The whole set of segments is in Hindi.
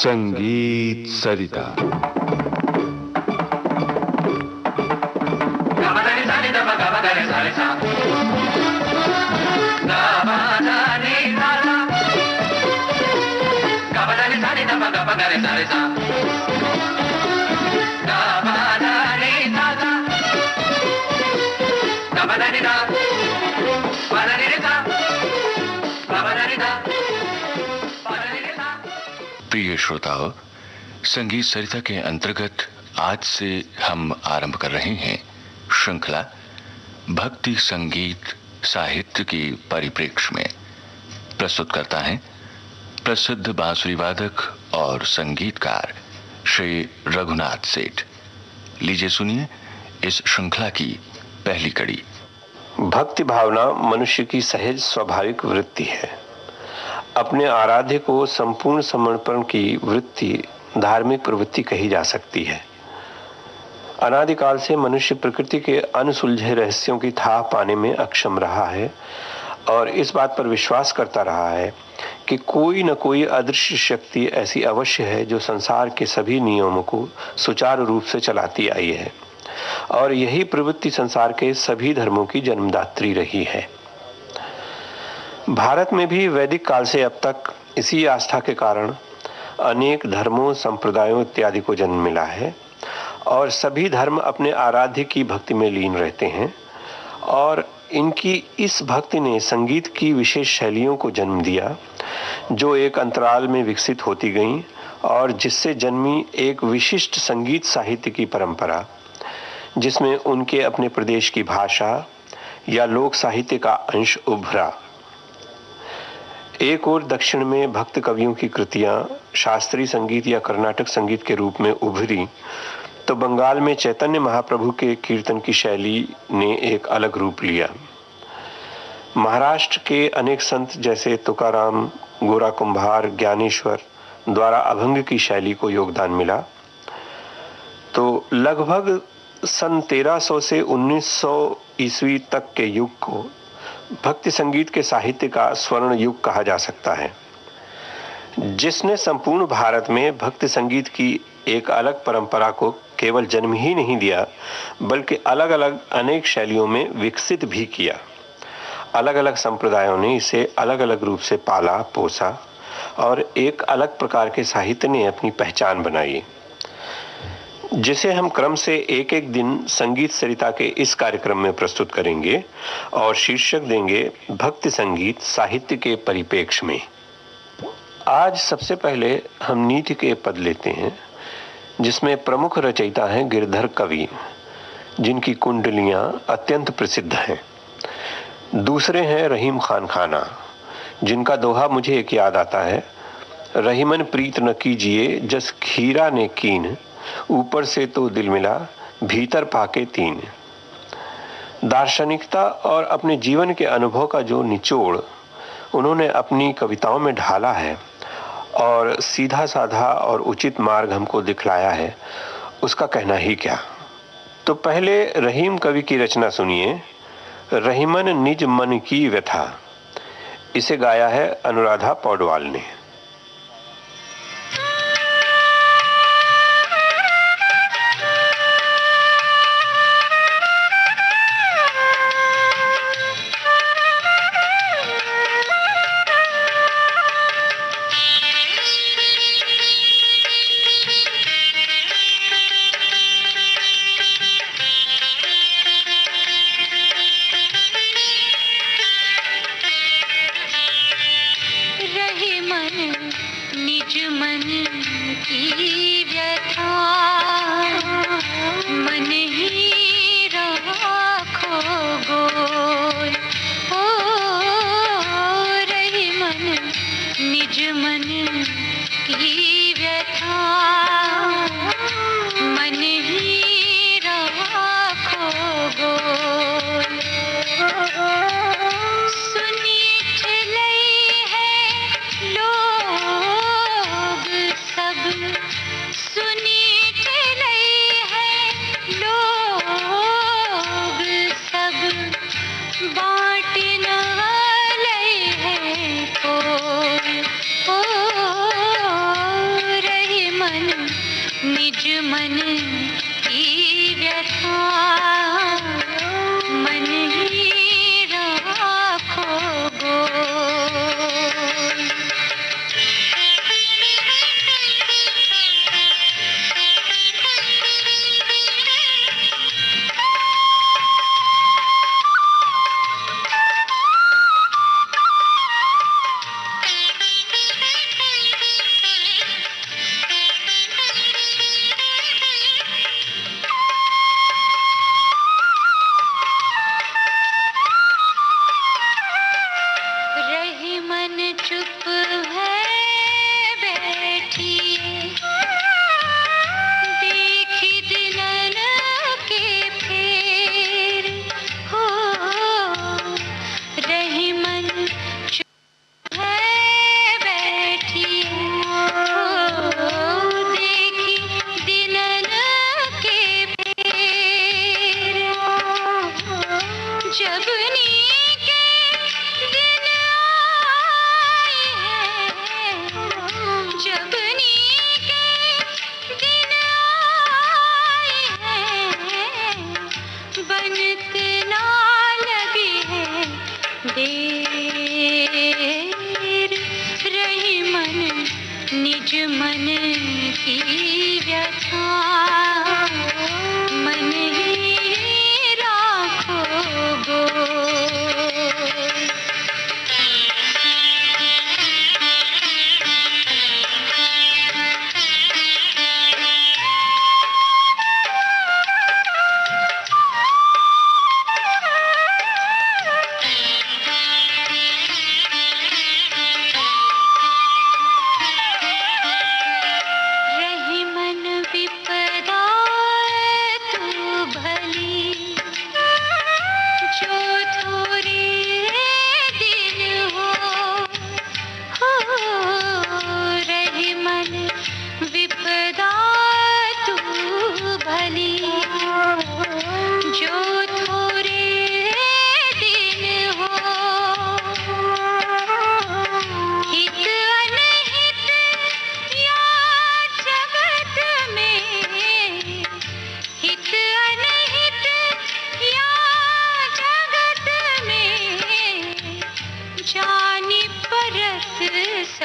संगीत सरिता। प्रिय श्रोताओं, संगीत सरिता के अंतर्गत आज से हम आरंभ कर रहे हैं श्रृंखला भक्ति संगीत साहित्य की परिप्रेक्ष्य में। प्रस्तुत करता है प्रसिद्ध बांसुरी वादक और संगीतकार श्री रघुनाथ सेठ। लीजिए सुनिए इस श्रृंखला की पहली कड़ी। भक्ति भावना मनुष्य की सहज स्वाभाविक वृत्ति है। अपने आराध्य को संपूर्ण समर्पण की वृत्ति धार्मिक प्रवृत्ति कही जा सकती है। अनादिकाल से मनुष्य प्रकृति के अनसुलझे रहस्यों की थाह पाने में अक्षम रहा है और इस बात पर विश्वास करता रहा है कि कोई न कोई अदृश्य शक्ति ऐसी अवश्य है जो संसार के सभी नियमों को सुचारू रूप से चलाती आई है, और यही प्रवृत्ति संसार के सभी धर्मों की जन्मदात्री रही है। भारत में भी वैदिक काल से अब तक इसी आस्था के कारण अनेक धर्मों, संप्रदायों इत्यादि को जन्म मिला है और सभी धर्म अपने आराध्य की भक्ति में लीन रहते हैं, और इनकी इस भक्ति ने संगीत की विशेष शैलियों को जन्म दिया जो एक अंतराल में विकसित होती गईं और जिससे जन्मी एक विशिष्ट संगीत साहित्य की परंपरा, जिसमें उनके अपने प्रदेश की भाषा या लोक साहित्य का अंश उभरा। एक और दक्षिण में भक्त कवियों की कृतियां शास्त्रीय संगीत या कर्नाटक संगीत के रूप में उभरी, तो बंगाल में चैतन्य महाप्रभु के कीर्तन की शैली ने एक अलग रूप लिया। महाराष्ट्र के अनेक संत जैसे तुकाराम, गोरा कुंभार, ज्ञानेश्वर द्वारा अभंग की शैली को योगदान मिला। तो लगभग सन 1300 से 1900 ईस्वी तक के युग को भक्ति संगीत के साहित्य का स्वर्ण युग कहा जा सकता है, जिसने संपूर्ण भारत में भक्ति संगीत की एक अलग परंपरा को केवल जन्म ही नहीं दिया बल्कि अलग अलग अनेक शैलियों में विकसित भी किया। अलग अलग संप्रदायों ने इसे अलग अलग रूप से पाला पोसा और एक अलग प्रकार के साहित्य ने अपनी पहचान बनाई, जिसे हम क्रम से एक एक दिन संगीत सरिता के इस कार्यक्रम में प्रस्तुत करेंगे और शीर्षक देंगे भक्ति संगीत साहित्य के परिप्रेक्ष्य में। आज सबसे पहले हम नीति के पद लेते हैं, जिसमें प्रमुख रचयिता हैं गिरधर कवि, जिनकी कुंडलियां अत्यंत प्रसिद्ध हैं। दूसरे हैं रहीम खान खाना, जिनका दोहा मुझे एक याद आता है, रहीमन प्रीत न कीजिए जस खीरा ने कीन, ऊपर से तो दिल मिला भीतर पाके तीन। दार्शनिकता और अपने जीवन के अनुभव का जो निचोड़ उन्होंने अपनी कविताओं में ढाला है और सीधा साधा और उचित मार्ग हमको दिखलाया है, उसका कहना ही क्या। तो पहले रहीम कवि की रचना सुनिए, रहीमन निज मन की व्यथा। इसे गाया है अनुराधा पौडवाल ने। निज मन की व्यथा मन ही राखो गोय। ओ रही मन निज मन की व्यथा मन ही राखो गोय। सुनिए चलई है लोग सब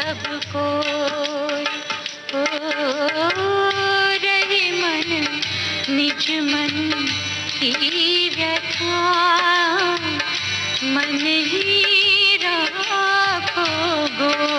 सब कोई। ओ रहे मन निज मन की व्यथा, मन ही राखो गोई।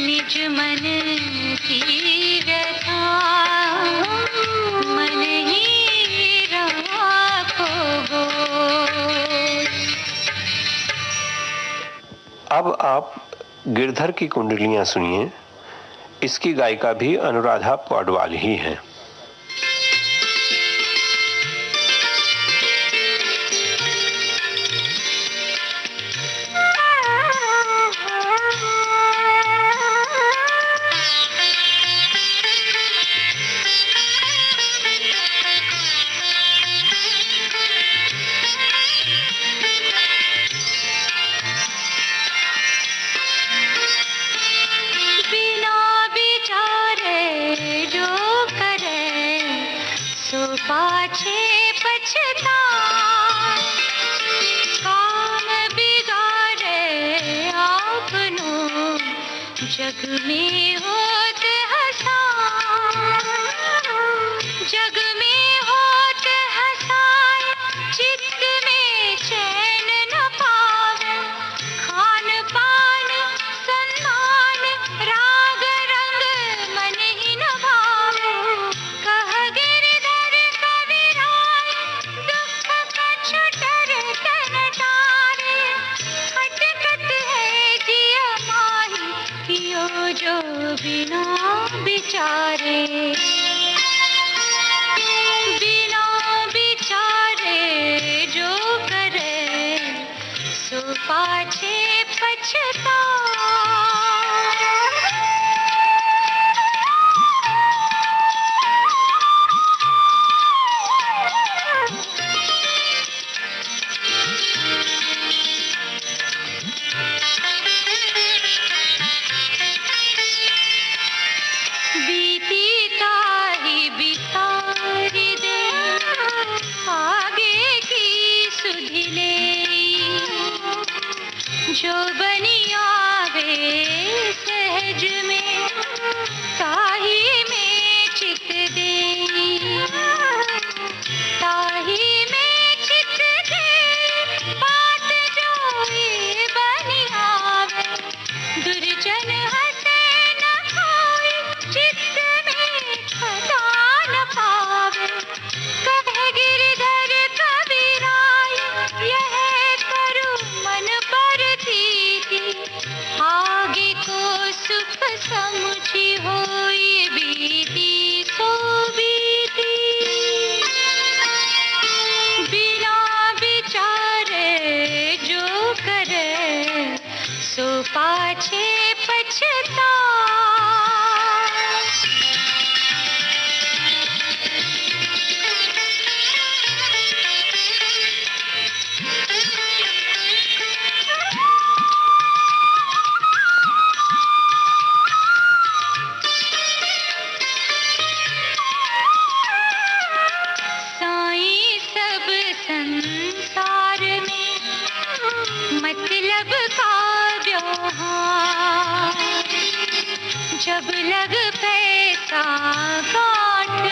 निज मन की व्यथा, मन ही राखो गोई। अब आप गिरधर की कुंडलियां सुनिए। इसकी गायिका भी अनुराधा पौडवाल ही हैं। पाछे पछताए, काम बिगाड़े आपनो, जग में होत हसाए, जग में होत हसाए, चित्त में चैन न पावे, खान पान सम्मान राग रंग मन ही न भावे। कह गिरधर कविराय दुख कछुटर तन टारे, खटकत है जिया माही कियो जो बिना बिचारे, बिना बिचारे जो करे सो पाछे पछताए। बीती ताही बितारी दे, आगे की सुधि ले, जो बनी आवे सहज में, ताही में चित दे, ताही में चित दे, बात जोई बनी आवे, दुर्जन हटे न कोई, चित्त में छटा न पावे। कह गिरधर कविराय यह करु मन परतीति, आगे को सुख समुझी होई जब लग पैसा गांठ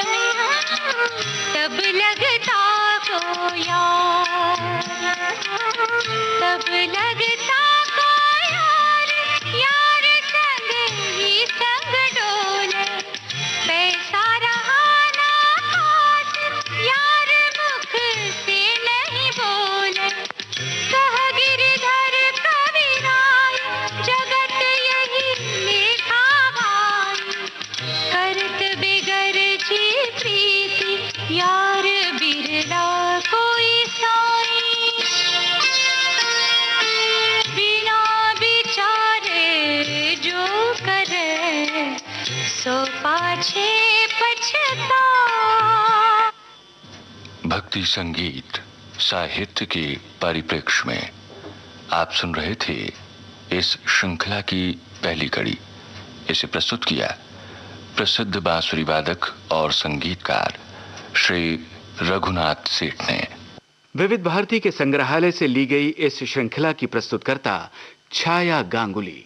तब लगता को यार, तब लगता को यार, यार संग ही संग डोले, पैसा रहा ना हाथ, यार मुख से नहीं बोले। कह गिरधर कविराय जगत यही लेखा भाई, करत बिगर जी प्रीति यार बिरला कोई साई। बिना विचारे जो करे सो पाछे पछता। भक्ति संगीत साहित्य के परिप्रेक्ष्य में आप सुन रहे थे इस श्रृंखला की पहली कड़ी। इसे प्रस्तुत किया प्रसिद्ध बांसुरी वादक और संगीतकार श्री रघुनाथ सेठ ने। विविध भारती के संग्रहालय से ली गई इस श्रृंखला की प्रस्तुतकर्ता छाया गांगुली।